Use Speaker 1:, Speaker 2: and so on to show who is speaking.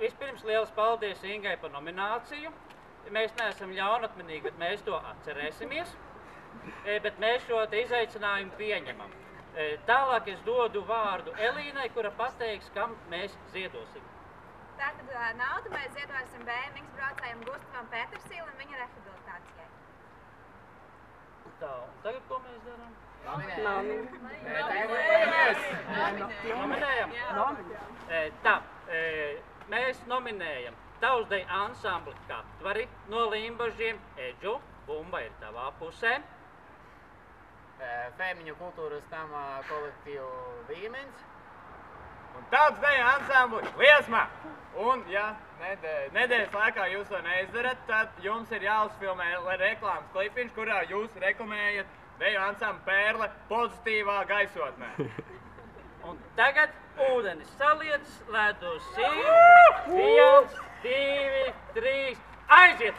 Speaker 1: Vispirms liels paldies Ingai par nomināciju. Mēs neesam ļaunatmenīgi, bet mēs to atcerēsimies. Bet mēs šo izaicinājumu pieņemam. Tālāk es dodu vārdu Elīnai, kura pateiks, kam mēs ziedosim.
Speaker 2: Tātad naudu mēs ziedosim BMX braucējiem Gustavam Petersīlim viņa rehabilitācijai.
Speaker 1: Tā, un tagad ko mēs darām?
Speaker 3: Nominējam.
Speaker 1: Tā, mēs nominējam Tauzdei ansambli Kaptvari no Limbažiem. Edžu, bumba ir tavā pusē.
Speaker 3: Fēmiņu kultūras nama kolektīvu Vīmens. Un Tauzdei ansambli Liesma. Un, ja nedēļas laikā jūs to neizdarat, tad jums ir jāuzfilmē reklāmas klipiņš, kurā jūs reklamējat deju ansambli Pērle pozitīvā gaisotnē.
Speaker 1: Un tagad ūdenis saliec, ledus ir 1, 2, 3, aiziet!